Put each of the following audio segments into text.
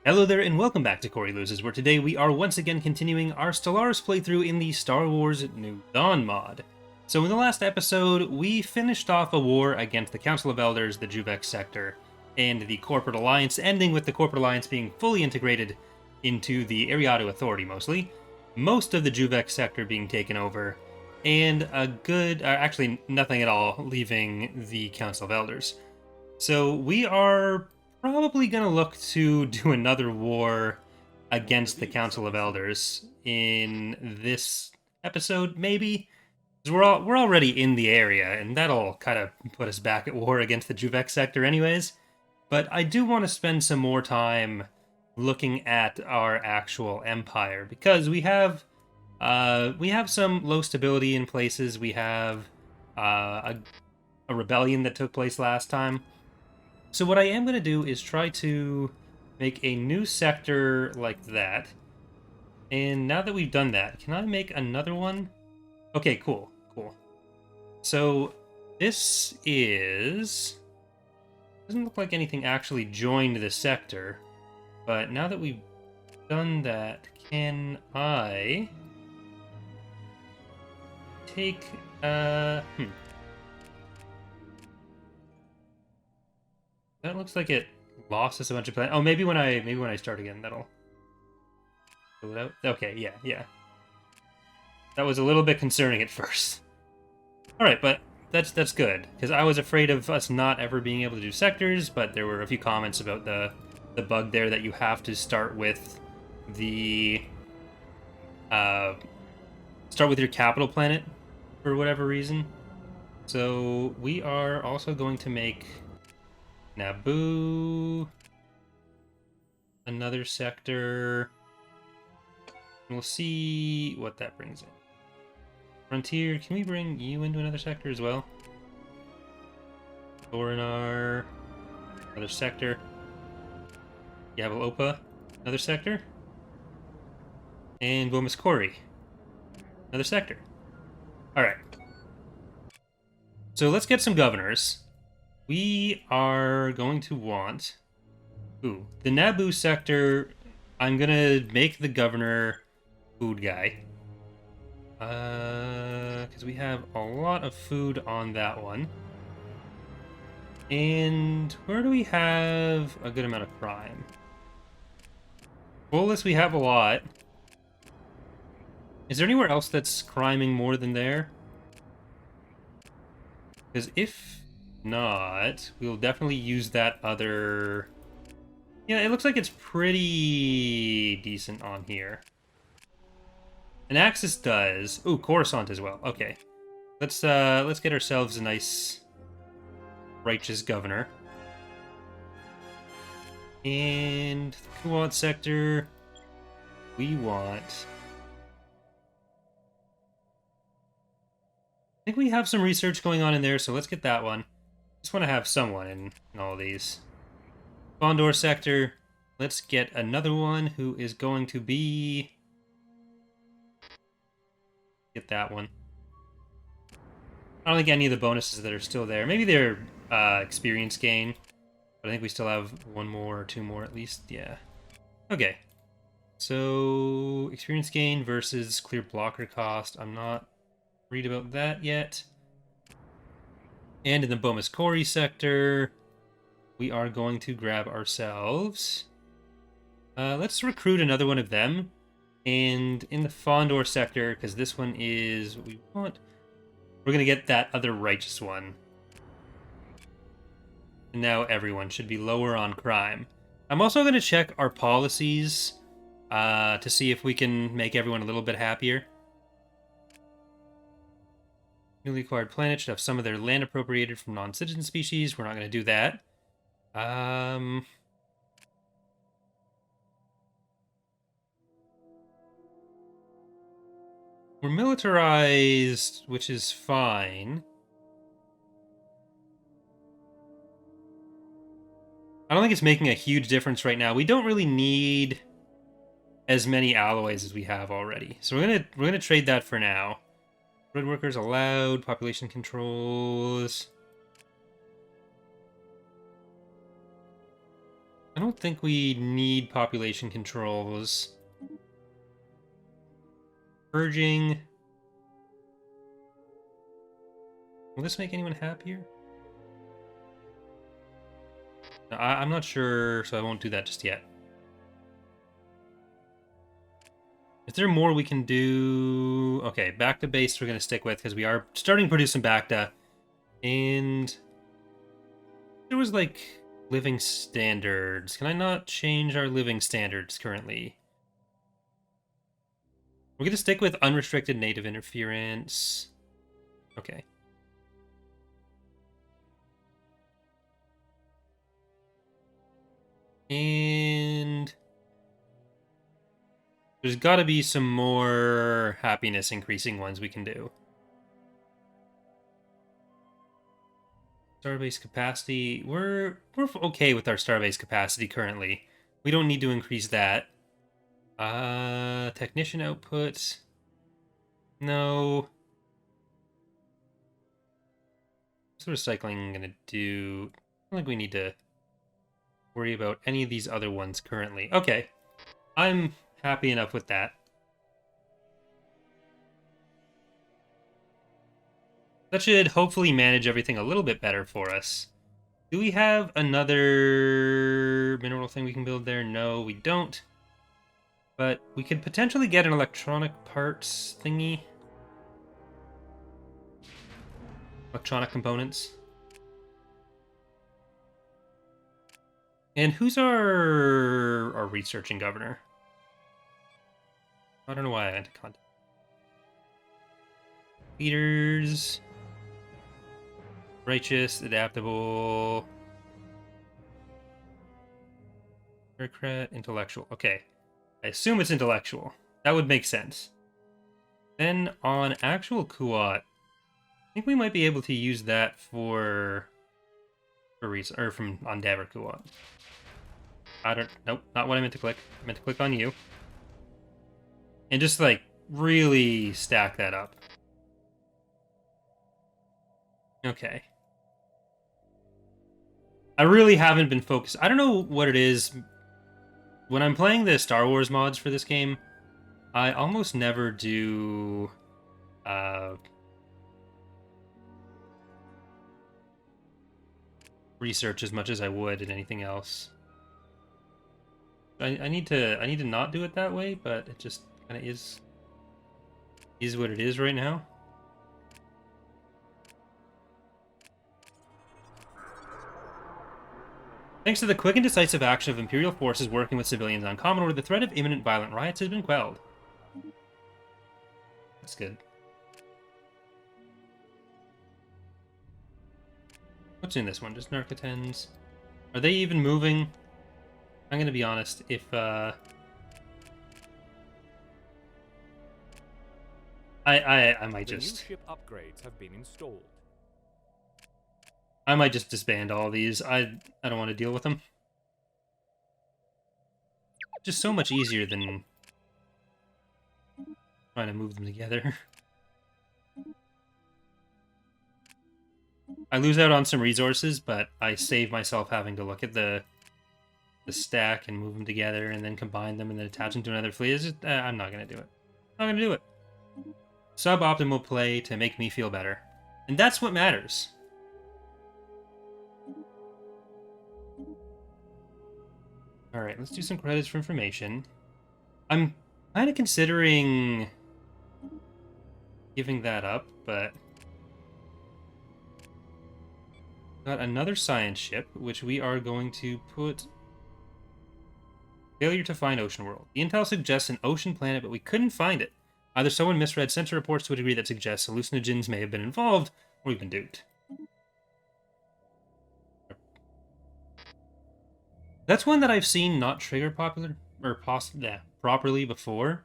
Hello there and welcome back to Corey Loses, where today we are once again continuing our Stellaris playthrough in the Star Wars New Dawn mod. So in the last episode, we finished off a war against the Council of Elders, the Juvex sector, and the Corporate Alliance, ending with the Corporate Alliance being fully integrated into the Ariado Authority mostly, most of the Juvex sector being taken over, and actually nothing at all leaving the Council of Elders. So we are probably going to look to do another war against the Council of Elders in this episode, maybe. Because we're already in the area, and that'll kind of put us back at war against the Juvex sector, anyways. But I do want to spend some more time looking at our actual empire because we have some low stability in places. We have a rebellion that took place last time. So what I am going to do is try to make a new sector like that. And now that we've done that, can I make another one? Okay, cool. So this doesn't look like anything actually joined the sector. But now that we've done that, can I take, That looks like it lost us a bunch of planets. Oh, maybe when I start again, that'll fill it out. Okay, yeah. That was a little bit concerning at first. All right, but that's good because I was afraid of us not ever being able to do sectors. But there were a few comments about the bug there that you have to start with the start with your capital planet for whatever reason. So we are also going to make Naboo another sector. We'll see what that brings in. Frontier, can we bring you into another sector as well? Orinar, another sector. Yavalopa, another sector. And Bomiskori, another sector. Alright. So let's get some governors. We are going to want... Ooh, the Naboo sector, I'm gonna make the governor food guy. Because we have a lot of food on that one. And where do we have a good amount of crime? Bolus, we have a lot. Is there anywhere else that's criming more than there? Because if not, we'll definitely use that other... Yeah, it looks like it's pretty decent on here. And Axis does. Ooh, Coruscant as well. Okay. Let's get ourselves a nice righteous governor. And the Kuwait sector, we want... I think we have some research going on in there, so let's get that one. Just want to have someone in all these. Fondor sector, let's get another one who is going to be... Get that one. I don't think any of the bonuses that are still there. Maybe they're experience gain. But I think we still have one more or two more at least. Yeah. Okay. So, experience gain versus clear blocker cost. I'm not worried about that yet. And in the Bomiskori sector, we are going to grab ourselves... let's recruit another one of them. And in the Fondor sector, because this one is what we want, we're going to get that other righteous one. And now everyone should be lower on crime. I'm also going to check our policies to see if we can make everyone a little bit happier. Newly acquired planet should have some of their land appropriated from non-citizen species. We're not going to do that. We're militarized, which is fine. I don't think it's making a huge difference right now. We don't really need as many alloys as we have already. So we're gonna trade that for now. Road workers allowed, population controls. I don't think we need population controls. Purging. Will this make anyone happier? No, I'm not sure, so I won't do that just yet. Is there more we can do? Okay, back to base we're going to stick with because we are starting to produce some Bacta. And there was like living standards. Can I not change our living standards currently? We're going to stick with unrestricted native interference. Okay. And there's got to be some more happiness increasing ones we can do. Starbase capacity. We're okay with our starbase capacity currently. We don't need to increase that. Technician output. No. What's recycling gonna do? I don't think we need to worry about any of these other ones currently. Okay. I'm happy enough with that. That should hopefully manage everything a little bit better for us. Do we have another mineral thing we can build there? No, we don't. But we could potentially get an electronic parts thingy. Electronic components. And who's our researching governor? I don't know why I had to contact. Leaders. Righteous, adaptable. Bureaucrat, intellectual. Okay. I assume it's intellectual. That would make sense. Then on actual Kuat, I think we might be able to use that for reason, or from on Daver Kuat. Nope, not what I meant to click. I meant to click on you. And just like really stack that up. Okay. I really haven't been focused. I don't know what it is. When I'm playing the Star Wars mods for this game, I almost never do research as much as I would in anything else. I need to not do it that way, but it just kind of is what it is right now. Thanks to the quick and decisive action of Imperial forces working with civilians on Commodore, the threat of imminent violent riots has been quelled. That's good. What's in this one? Just Narcotens. Are they even moving? I'm gonna be honest, if I might just... The new ship upgrades have been installed. I might just disband all these. I don't want to deal with them. Just so much easier than trying to move them together. I lose out on some resources, but I save myself having to look at the stack and move them together and then combine them and then attach them to another fleet. It's just, I'm not going to do it. I'm not going to do it. Suboptimal play to make me feel better. And that's what matters. Alright, let's do some credits for information. I'm kind of considering giving that up, but... Got another science ship, which we are going to put... Failure to find ocean world. The intel suggests an ocean planet, but we couldn't find it. Either someone misread sensor reports to a degree that suggests hallucinogens may have been involved, or we've been duped. That's one that I've seen not trigger properly before.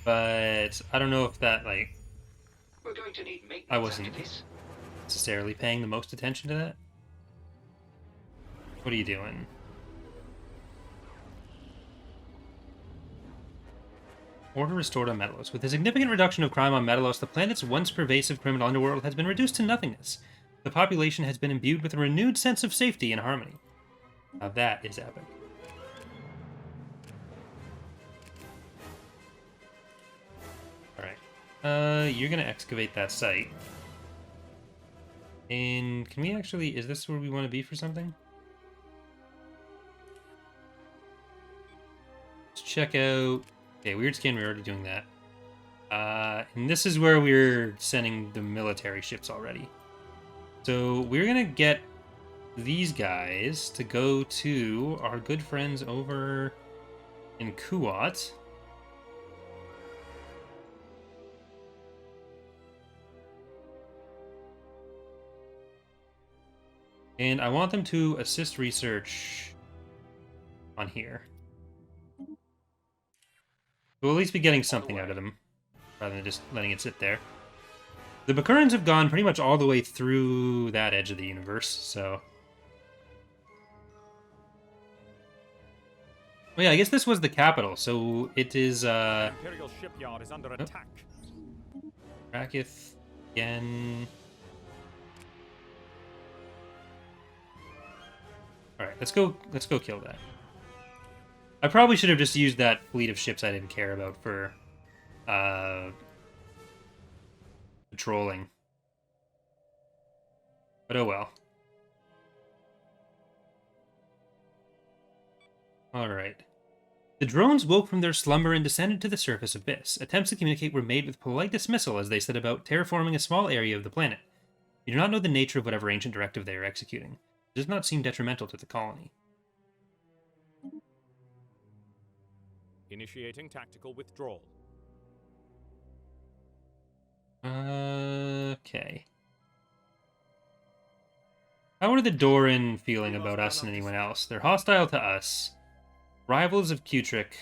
But I don't know if that, like... We're going to need I wasn't necessarily paying the most attention to that. What are you doing? Order restored on Metalos. With a significant reduction of crime on Metalos, the planet's once pervasive criminal underworld has been reduced to nothingness. The population has been imbued with a renewed sense of safety and harmony. Now that is epic. Alright. You're gonna excavate that site. And can we actually... Is this where we want to be for something? Let's check out... Okay, weird scan, we're already doing that. And this is where we're sending the military ships already. So we're gonna get these guys to go to our good friends over in Kuat. And I want them to assist research on here. We'll at least be getting something out of them, rather than just letting it sit there. The Bakurans have gone pretty much all the way through that edge of the universe, so... Oh yeah, I guess this was the capital, so it is, The Imperial shipyard is under attack. Rakith again... Alright, let's go kill that. I probably should have just used that fleet of ships I didn't care about for patrolling. But oh well. Alright. The drones woke from their slumber and descended to the surface abyss. Attempts to communicate were made with polite dismissal as they set about terraforming a small area of the planet. You do not know the nature of whatever ancient directive they are executing. It does not seem detrimental to the colony. Initiating tactical withdrawal. Okay. How are the Doran feeling about us and anyone else? They're hostile to us. Rivals of Kutrick.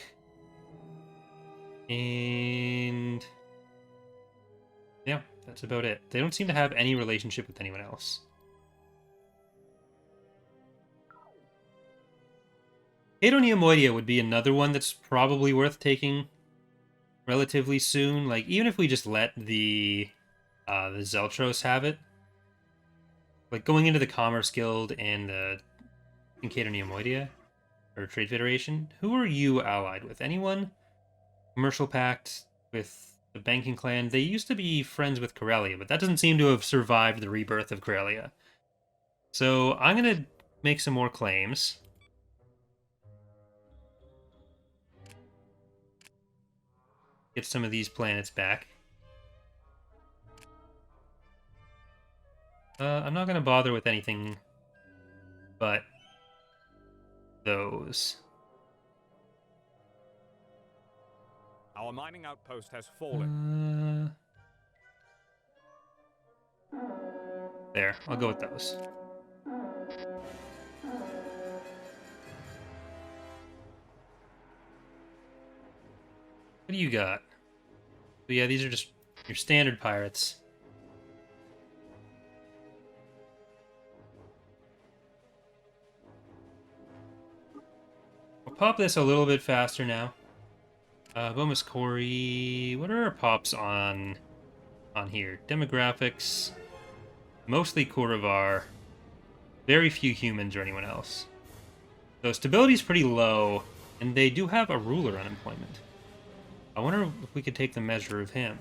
And... yeah, that's about it. They don't seem to have any relationship with anyone else. Neomoidia would be another one that's probably worth taking relatively soon. Like, even if we just let the Zeltros have it. Like, going into the Commerce Guild and the Kincaid Neomoidia, or Trade Federation. Who are you allied with? Anyone? Commercial Pact with the Banking Clan. They used to be friends with Corellia, but that doesn't seem to have survived the rebirth of Corellia. So, I'm going to make some more claims. Get some of these planets back. I'm not going to bother with anything but those. Our mining outpost has fallen. There, I'll go with those. What do you got? So yeah, these are just your standard pirates. We'll pop this a little bit faster now. Bomus Corey. What are our pops on here? Demographics. Mostly Kuravar. Very few humans or anyone else. So stability's pretty low, and they do have a ruler unemployment. I wonder if we could take the measure of him.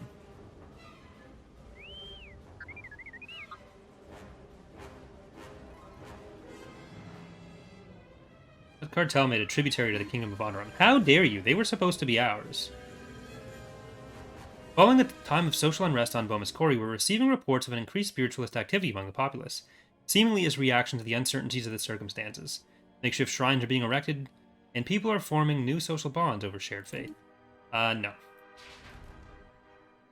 The cartel made a tributary to the Kingdom of Onderon. How dare you? They were supposed to be ours. Following a time of social unrest on Bomus Corey, we're receiving reports of an increased spiritualist activity among the populace, seemingly as reaction to the uncertainties of the circumstances. Makeshift shrines are being erected, and people are forming new social bonds over shared faith. No.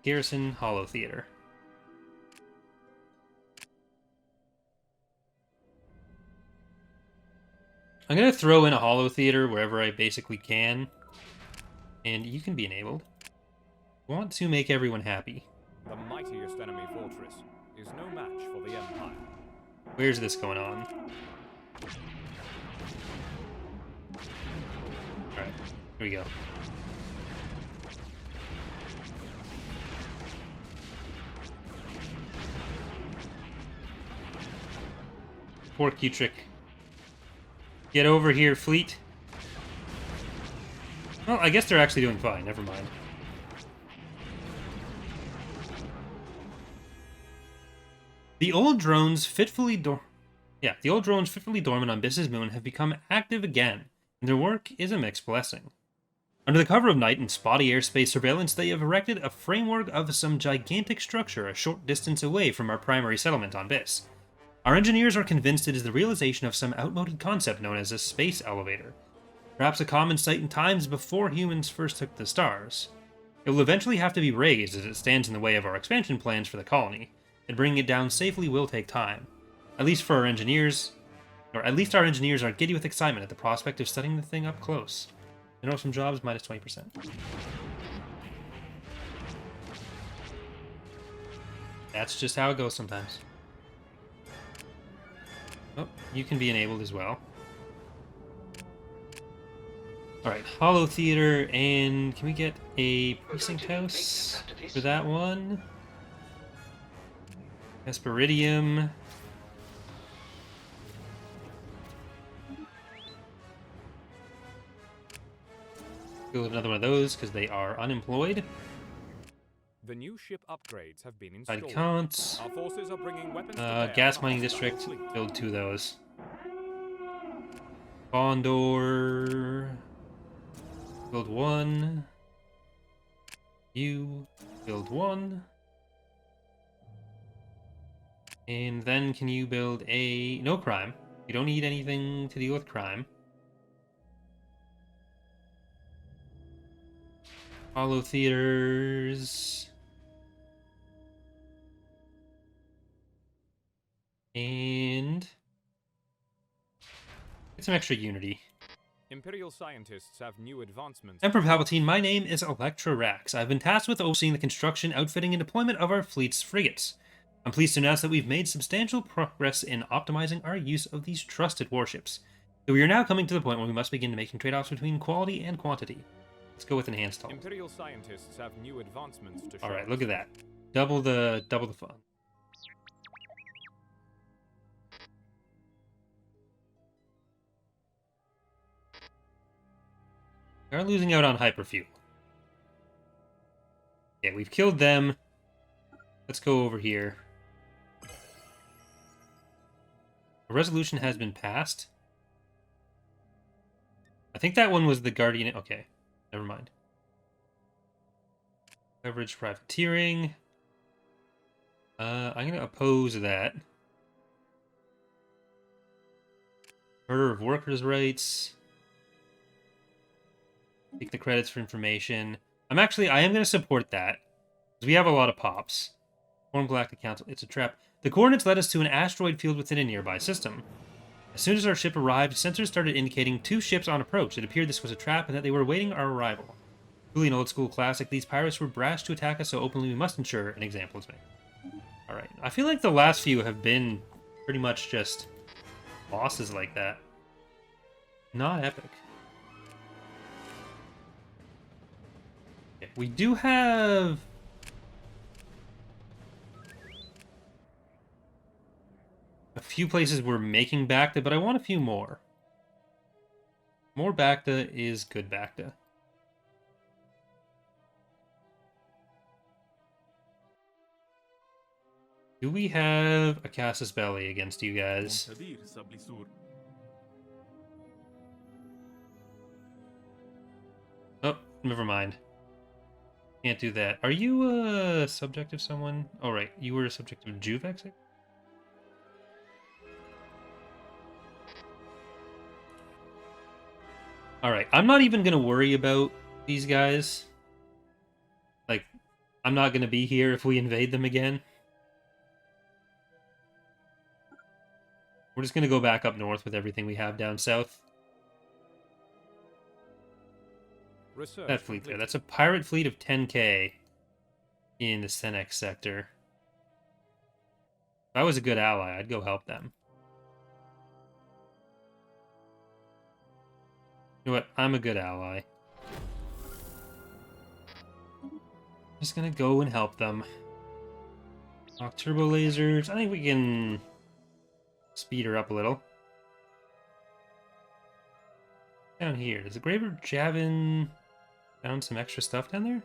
Garrison Hollow Theater. I'm going to throw in a Hollow Theater wherever I basically can. And you can be enabled. I want to make everyone happy. The mightiest enemy fortress is no match for the Empire. Where's this going on? Alright, here we go. Poor Kutrick. Get over here, fleet. Well, I guess they're actually doing fine. Never mind. The old drones fitfully dormant on Biss's moon have become active again, and their work is a mixed blessing. Under the cover of night and spotty airspace surveillance, they have erected a framework of some gigantic structure a short distance away from our primary settlement on Biss. Our engineers are convinced it is the realization of some outmoded concept known as a space elevator, perhaps a common sight in times before humans first took the stars. It will eventually have to be raised as it stands in the way of our expansion plans for the colony, and bringing it down safely will take time. At least our engineers are giddy with excitement at the prospect of studying the thing up close. You know, some jobs minus 20%. That's just how it goes sometimes. Oh, you can be enabled as well. Alright, Hollow Theater, and can we get a precinct house for that one? Hesperidium. Build another one of those because they are unemployed. The new ship upgrades have been I installed. can't. Our forces are bringing weapons to bear Gas on mining the hostile district. fleet. Build 2 of those. Bondor. Build 1. You build 1. And then can you build a... No crime. You don't need anything to deal with crime. Hollow Theaters. And... get some extra unity. Imperial scientists have new advancements. Emperor Palpatine, my name is Electra Rax. I've been tasked with overseeing the construction, outfitting, and deployment of our fleet's frigates. I'm pleased to announce that we've made substantial progress in optimizing our use of these trusted warships. So we are now coming to the point where we must begin making trade-offs between quality and quantity. Let's go with enhanced hull. Imperial scientists have new advancements to show. All right, look at that. Double the fun. We are losing out on hyperfuel. Yeah, we've killed them. Let's go over here. A resolution has been passed. I think that one was the Guardian. Okay, never mind. Coverage privateering. I'm going to oppose that. Murder of workers' rights. Take the credits for information. I am going to support that. Because we have a lot of pops. Form Galactic Council. It's a trap. The coordinates led us to an asteroid field within a nearby system. As soon as our ship arrived, sensors started indicating 2 ships on approach. It appeared this was a trap and that they were awaiting our arrival. Truly an old school classic, these pirates were brash to attack us so openly we must ensure an example is made. Alright, I feel like the last few have been pretty much just bosses like that. Not epic. Okay, we do have... a few places we're making Bacta, but I want a few more. More Bacta is good Bacta. Do we have a Casus Belli against you guys? Oh, never mind. Can't do that. Are you a subject of someone? Oh, right. You were a subject of Juvex? Alright, I'm not even going to worry about these guys. Like, I'm not going to be here if we invade them again. We're just going to go back up north with everything we have down south. Research That fleet complete. there. That's a pirate fleet of 10k in the Senex sector. If I was a good ally, I'd go help them. You know what? I'm a good ally. Just gonna go and help them. Knock turbo lasers. I think we can speed her up a little. Down here, does the Graver Javin found some extra stuff down there?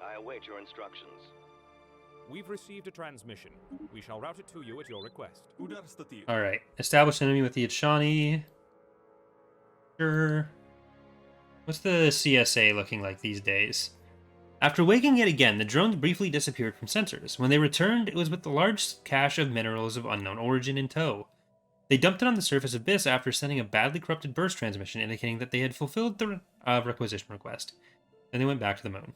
I await your instructions. We've received a transmission. We shall route it to you at your request. Alright. Establish enemy with the Achani. Sure. What's the CSA looking like these days? After waking yet again, the drones briefly disappeared from sensors. When they returned, it was with a large cache of minerals of unknown origin in tow. They dumped it on the surface abyss after sending a badly corrupted burst transmission indicating that they had fulfilled the requisition request. Then they went back to the moon.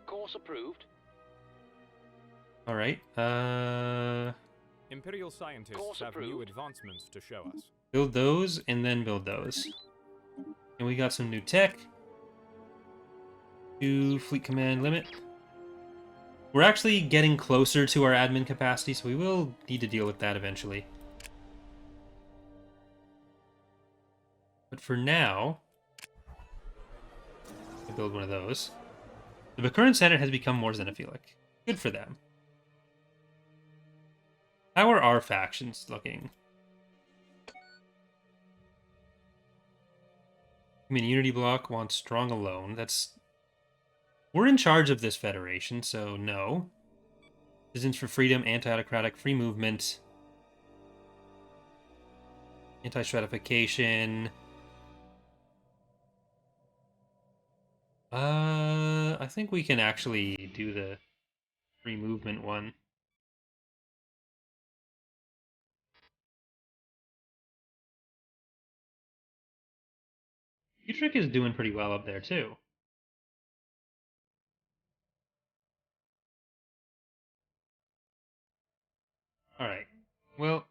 Course approved. Alright, Imperial scientists Course have new approved. advancements to show us. build those, and then build those. And we got some new tech. To fleet command limit. We're actually getting closer to our admin capacity, so we will need to deal with that eventually. But for now, I'll build one of those. The Bakuran Senate has become more xenophilic. Good for them. How are our factions looking? I mean, Unity Block wants strong alone. We're in charge of this federation, so no. Citizens for Freedom, anti-autocratic, free movement, anti-stratification. I think we can actually do the free movement one. Utrick is doing pretty well up there, too. Alright. Well,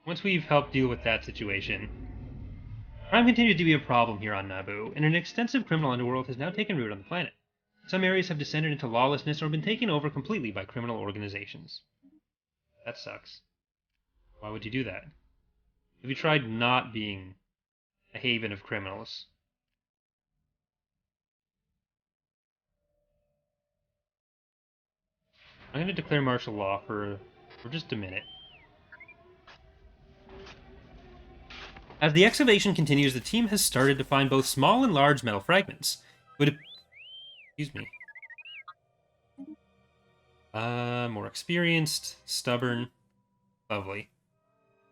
once we've helped deal with that situation, crime continues to be a problem here on Naboo, and an extensive criminal underworld has now taken root on the planet. Some areas have descended into lawlessness or been taken over completely by criminal organizations. That sucks. Why would you do that? Have you tried not being a haven of criminals? I'm going to declare martial law for just a minute. As the excavation continues, the team has started to find both small and large metal fragments. Excuse me. More experienced, stubborn, lovely.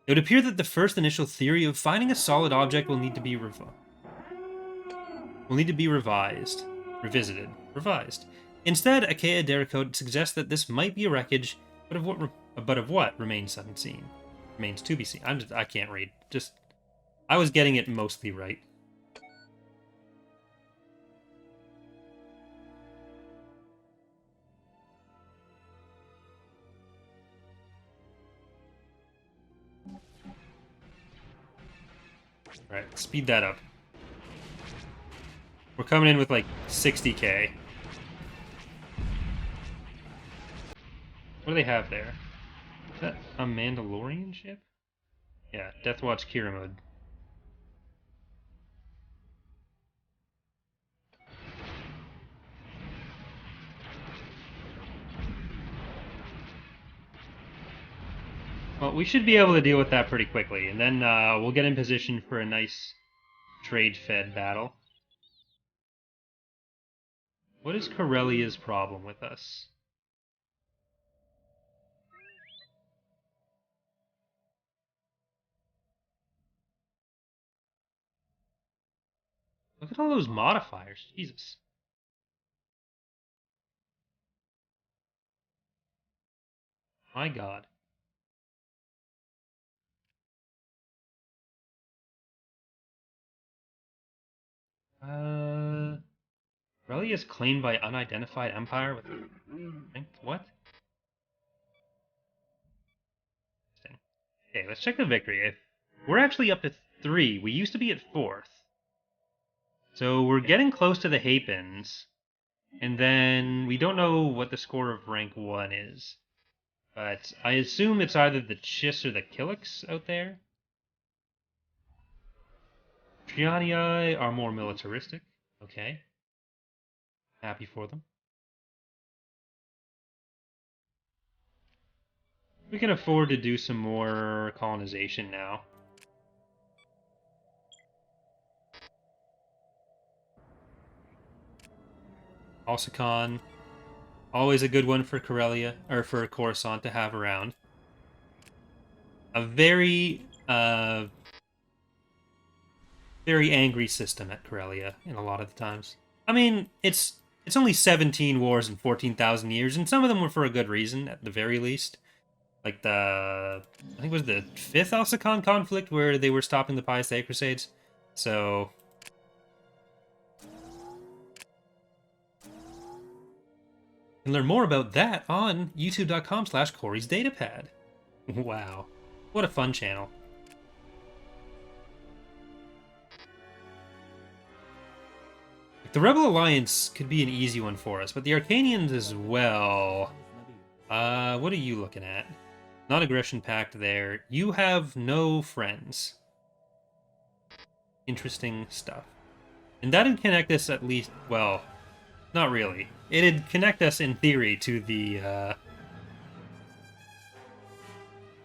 It would appear that the first initial theory of finding a solid object will need to be revised. Instead, Akea Derricode suggests that this might be a wreckage, but of what remains unseen. Remains to be seen. I can't read. I was getting it mostly right. Alright, speed that up. We're coming in with like 60k. What do they have there? Is that a Mandalorian ship? Yeah, Deathwatch Kiramud. Well, we should be able to deal with that pretty quickly, and then we'll get in position for a nice trade-fed battle. What is Corellia's problem with us? Look at all those modifiers, Jesus. My God. Corellia is claimed by unidentified empire with what? Okay, let's check the victory. If we're actually up to 3, we used to be at 4th. So we're getting close to the Hapins, and then we don't know what the score of rank 1 is. But I assume it's either the Chiss or the Killiks out there. Trianii are more militaristic. Okay. Happy for them. We can afford to do some more colonization now. Alsacon, always a good one for Corellia, or for Coruscant to have around. A very, very angry system at Corellia in a lot of the times. I mean, it's only 17 wars in 14,000 years, and some of them were for a good reason, at the very least. Like I think it was the 5th Alsacon conflict where they were stopping the Pius Day Crusades. So, you can learn more about that on youtube.com/Corey's Datapad. Wow. What a fun channel. The Rebel Alliance could be an easy one for us, but the Arcanians as well. What are you looking at? Non-aggression pact there. You have no friends. Interesting stuff. And that'd connect us at least, well, not really. It'd connect us in theory to the,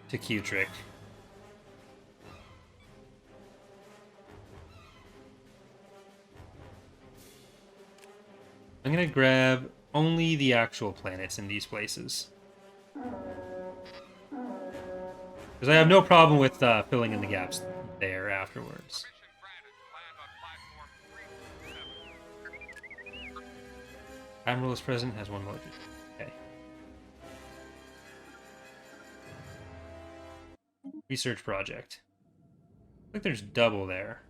to Q-Trick. I'm gonna grab only the actual planets in these places. Because I have no problem with filling in the gaps there afterwards. Admiral is present, has one molecule. Okay. Research project. I think there's double there.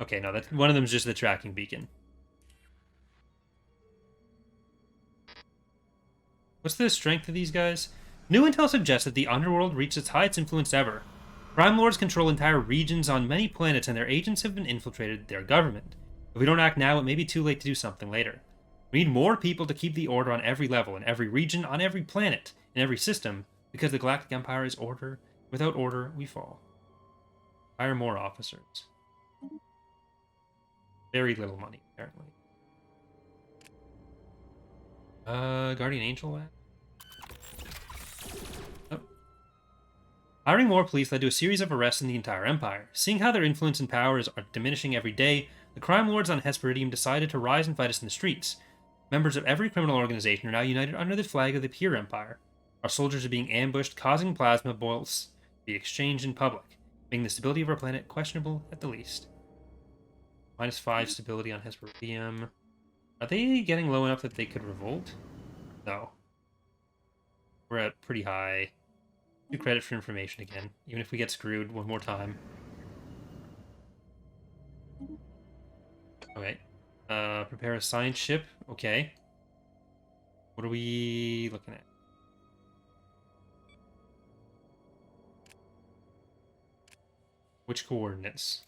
Okay, no, that's one of them's just the tracking beacon. What's the strength of these guys? New intel suggests that the underworld reached its highest influence ever. Crime lords control entire regions on many planets, and their agents have been infiltrated their government. If we don't act now, it may be too late to do something later. We need more people to keep the order on every level, in every region, on every planet, in every system, because the Galactic Empire is order. Without order, we fall. Hire more officers. Very little money, apparently. Guardian Angel lab? Oh. Hiring more police led to a series of arrests in the entire Empire. Seeing how their influence and powers are diminishing every day, the crime lords on Hesperidium decided to rise and fight us in the streets. Members of every criminal organization are now united under the flag of the Pure Empire. Our soldiers are being ambushed, causing plasma bolts to be exchanged in public, making the stability of our planet questionable at the least. -5 stability on Hesperidium. Are they getting low enough that they could revolt? No. We're at pretty high. 2 credit for information again, even if we get screwed one more time. Okay. Prepare a science ship. Okay. What are we looking at? Which coordinates?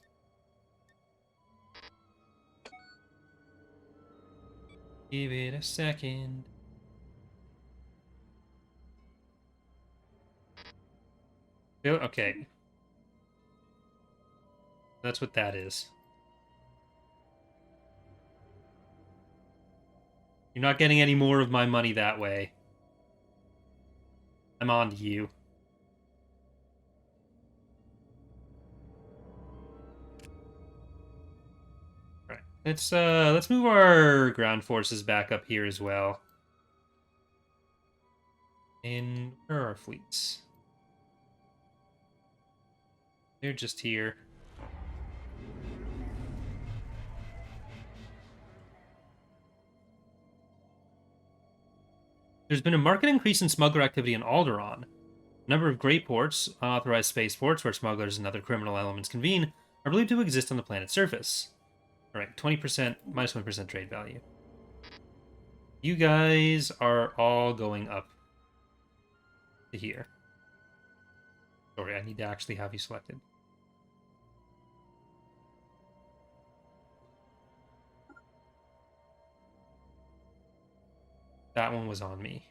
Give it a second. Okay. That's what that is. You're not getting any more of my money that way. I'm on to you. Alright. Let's move our ground forces back up here as well. And where are our fleets? They're just here. There's been a marked increase in smuggler activity in Alderaan. A number of great ports, unauthorized spaceports where smugglers and other criminal elements convene, are believed to exist on the planet's surface. Alright, 20%, -1% trade value. You guys are all going up to here. Sorry, I need to actually have you selected. That one was on me.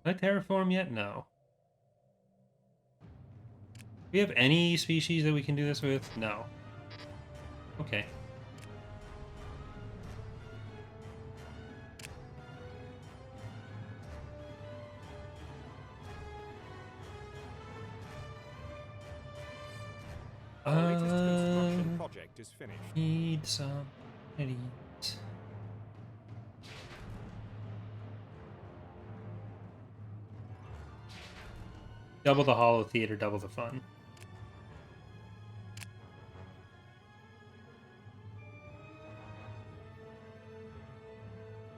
Did I terraform yet? No. Do we have any species that we can do this with? No. Okay. Our latest construction project is finished. Need some edit. Double the Hollow Theater, double the fun.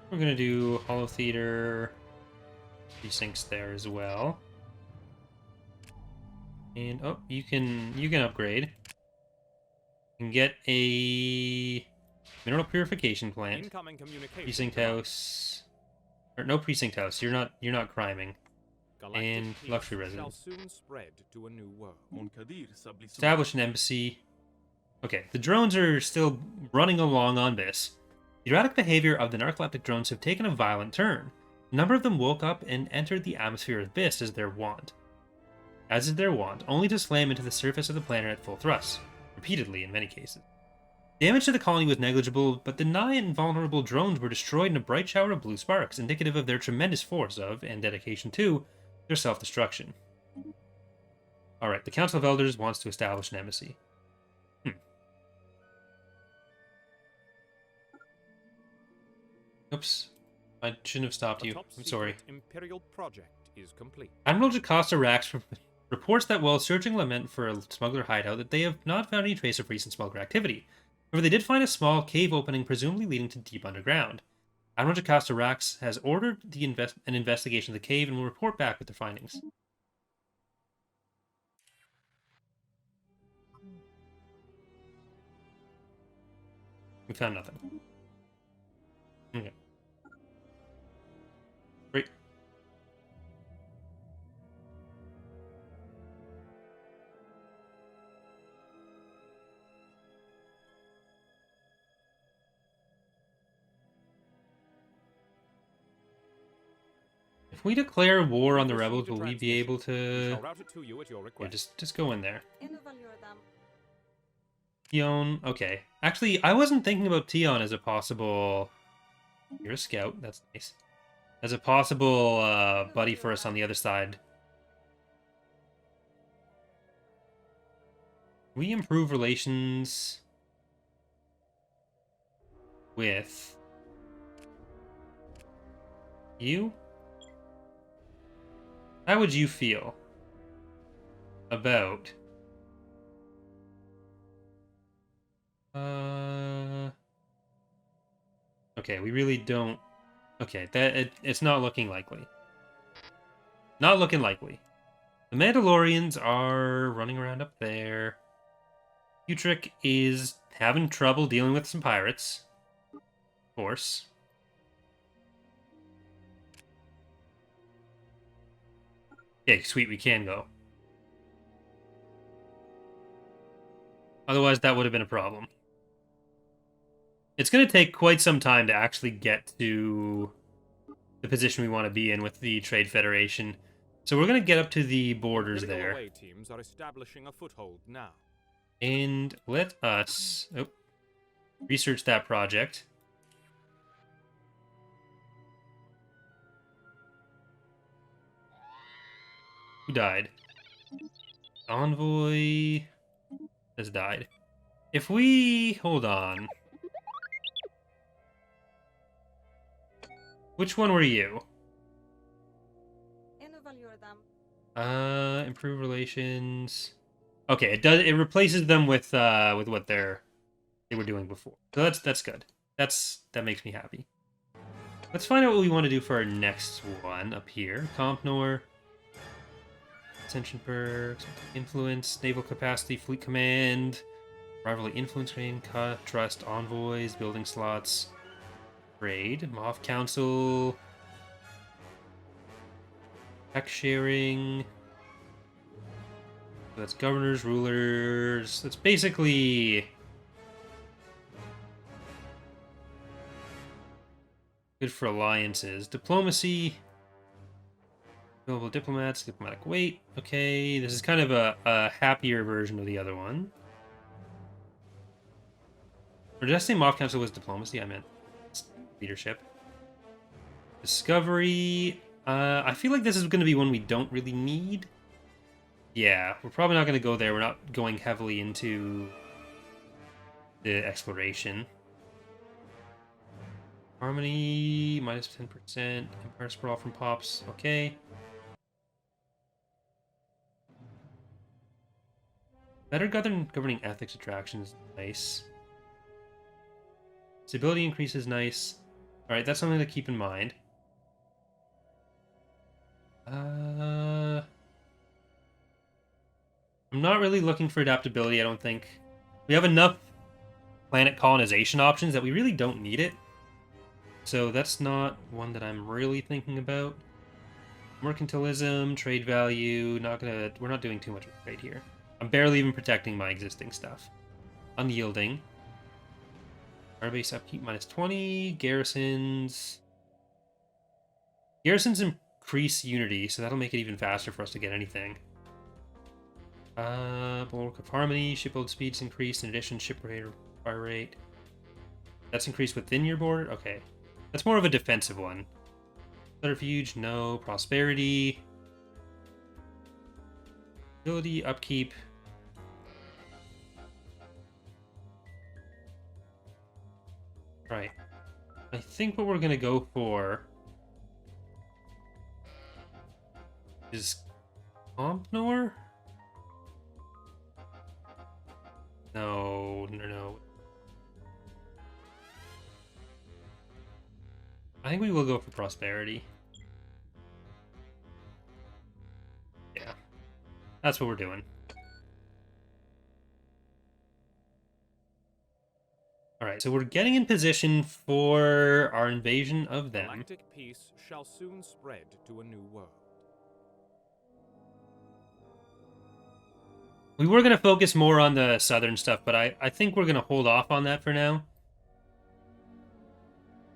We're gonna do Hollow Theater precincts there as well. And oh, you can upgrade. You can get a mineral purification plant. Incoming communication. Precinct house. Or no precinct house. You're not criming. Galactic And peace luxury shall residence. soon spread to a new world. Establish an embassy. Okay, the drones are still running along on this. The erratic behavior of the narcoleptic drones have taken a violent turn. A number of them woke up and entered the atmosphere of abyss as is their wont, only to slam into the surface of the planet at full thrust, repeatedly in many cases. Damage to the colony was negligible, but the nigh invulnerable drones were destroyed in a bright shower of blue sparks, indicative of their tremendous force of, and dedication to, their self-destruction. Alright, the Council of Elders wants to establish an embassy. Oops. I shouldn't have stopped you. I'm sorry. Imperial project is complete. Admiral Jocasta Rax reports that while searching Lament for a smuggler hideout, that they have not found any trace of recent smuggler activity. However, they did find a small cave opening, presumably leading to deep underground. Admiral Jocasta Rax has ordered an investigation of the cave and will report back with their findings. We found nothing. Okay. Great. If we declare war on the rebels, will we be able to... Shall route it to you at your request. Yeah, just go in there. Tion, okay. Actually, I wasn't thinking about Tion as a possible... You're a scout, that's nice. As a possible buddy for us on the other side. We improve relations with you? How would you feel about okay, we really don't. Okay, it's not looking likely. Not looking likely. The Mandalorians are running around up there. Utric is having trouble dealing with some pirates. Of course. Okay, sweet, we can go. Otherwise, that would have been a problem. It's going to take quite some time to actually get to the position we want to be in with the Trade Federation. So we're going to get up to the borders there. Away teams are establishing a foothold now. And let us research that project. Who died? Envoy has died. If we... Hold on. Which one were you? Improve relations. Okay, it replaces them with what they were doing before. So that's good. That makes me happy. Let's find out what we want to do for our next one up here. Compnor. Ascension perks, influence, naval capacity, fleet command, rivalry influence rating, trust, envoys, building slots, trade, Moff Council, tech sharing. So that's governors, rulers. That's basically good for alliances. Diplomacy. Global diplomats, diplomatic weight. Okay, this is kind of a happier version of the other one. Or did I say Mob Council was diplomacy? I meant leadership. Discovery. I feel like this is going to be one we don't really need. Yeah, we're probably not going to go there. We're not going heavily into the exploration. Harmony, minus 10%. Empire Sprawl from Pops. Okay. Better governing ethics attractions. Nice. Stability increases. Nice. Alright, that's something to keep in mind. I'm not really looking for adaptability, I don't think. We have enough planet colonization options that we really don't need it. So that's not one that I'm really thinking about. Mercantilism, trade value, we're not doing too much of a trade here. I'm barely even protecting my existing stuff. Unyielding. Our base upkeep minus 20. Garrisons. Garrisons increase unity, so that'll make it even faster for us to get anything. Bulwark of Harmony, shipbuild speeds increased, in addition, ship rate or fire rate. That's increased within your border? Okay. That's more of a defensive one. Subterfuge, no. Prosperity. Ability, upkeep. Right. I think what we're gonna go for is Compnor? No. I think we will go for prosperity. Yeah. That's what we're doing. Alright, so we're getting in position for our invasion of them. Galactic peace shall soon spread to a new world. We were going to focus more on the southern stuff, but I think we're going to hold off on that for now.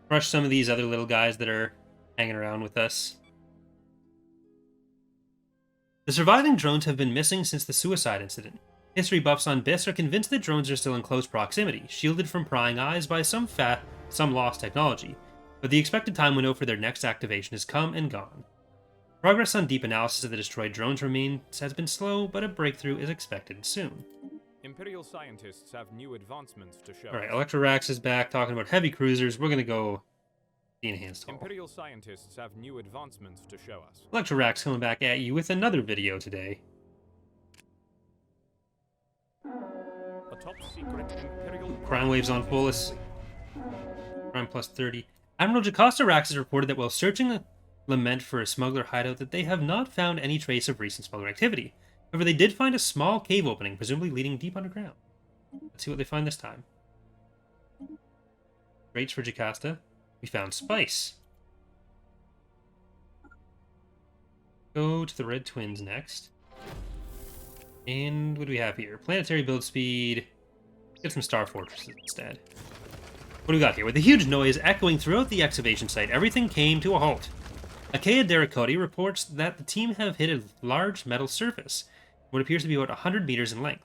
Crush some of these other little guys that are hanging around with us. The surviving drones have been missing since the suicide incident. History buffs on BIS are convinced that drones are still in close proximity, shielded from prying eyes by some lost technology, but the expected time window for their next activation has come and gone. Progress on deep analysis of the destroyed drones remains has been slow, but a breakthrough is expected soon. Imperial scientists have new advancements to show. Alright, Electrorax is back talking about heavy cruisers. We're gonna go the enhanced hull. Imperial scientists have new advancements to show us. Electrorax coming back at you with another video today. A top secret Imperial Crime waves on fullest. Crime plus 30. Admiral Jocasta Rax has reported that while searching Lament for a smuggler hideout that they have not found any trace of recent smuggler activity. However, they did find a small cave opening, presumably leading deep underground. Let's see what they find this time. Rates for Jocasta. We found spice. Go to the Red Twins next. And what do we have here? Planetary build speed. Get some Star Fortresses instead. What do we got here? With a huge noise echoing throughout the excavation site, everything came to a halt. Akea Derricoti reports that the team have hit a large metal surface, what appears to be about 100 meters in length.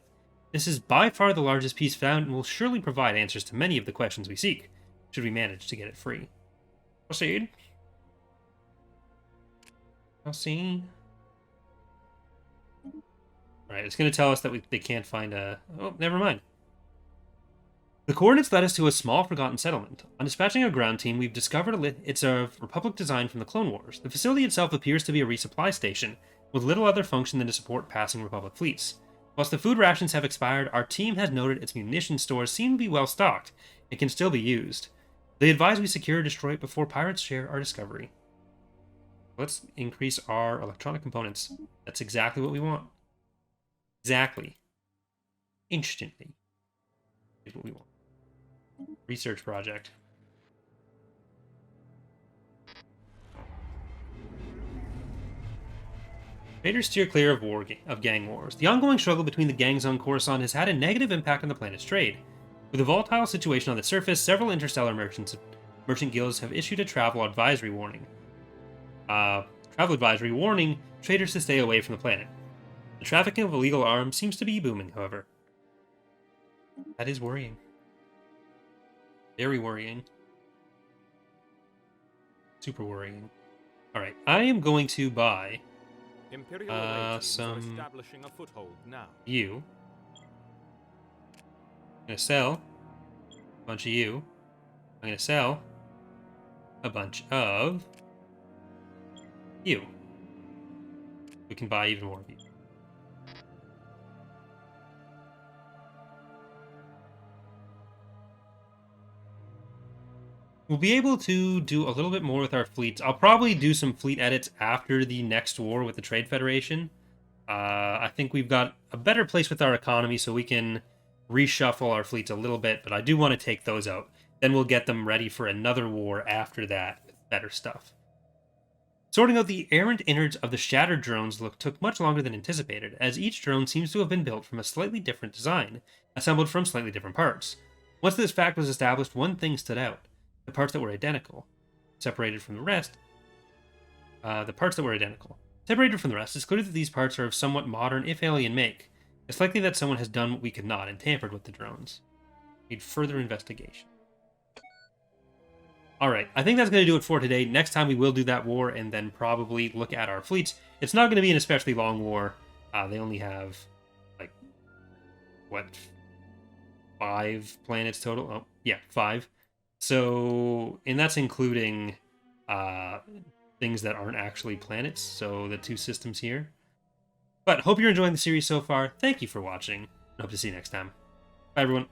This is by far the largest piece found and will surely provide answers to many of the questions we seek, should we manage to get it free. Proceed. Proceed. Alright, it's going to tell us that they can't find a... Oh, never mind. The coordinates led us to a small, forgotten settlement. On dispatching our ground team, we've discovered it's a Republic design from the Clone Wars. The facility itself appears to be a resupply station, with little other function than to support passing Republic fleets. Whilst the food rations have expired, our team has noted its munition stores seem to be well stocked. It can still be used. They advise we secure or destroy it before pirates share our discovery. Let's increase our electronic components. That's exactly what we want. Exactly. Instantly. Is what we want. Research project. Traders steer clear of gang wars. The ongoing struggle between the gangs on Coruscant has had a negative impact on the planet's trade. With a volatile situation on the surface, several interstellar merchant guilds have issued a travel advisory warning. Traders to stay away from the planet. The trafficking of illegal arms seems to be booming, however. That is worrying. Very worrying. Super worrying. Alright, I am going to buy Imperial away teams are some establishing a foothold now. you. I'm going to sell a bunch of you. I'm going to sell a bunch of you. We can buy even more of you. We'll be able to do a little bit more with our fleets. I'll probably do some fleet edits after the next war with the Trade Federation. I think we've got a better place with our economy, so we can reshuffle our fleets a little bit, but I do want to take those out. Then we'll get them ready for another war after that with better stuff. Sorting out the errant innards of the shattered drones took much longer than anticipated, as each drone seems to have been built from a slightly different design, assembled from slightly different parts. Once this fact was established, one thing stood out. The parts that were identical. Separated from the rest, Separated from the rest, it's clear that these parts are of somewhat modern, if alien, make. It's likely that someone has done what we could not and tampered with the drones. Need further investigation. Alright, I think that's going to do it for today. Next time we will do that war and then probably look at our fleets. It's not going to be an especially long war. They only have, like, what, 5 planets total? Oh, yeah, 5. So, and that's including things that aren't actually planets, so the 2 systems here. But hope you're enjoying the series so far. Thank you for watching, and hope to see you next time. Bye, everyone.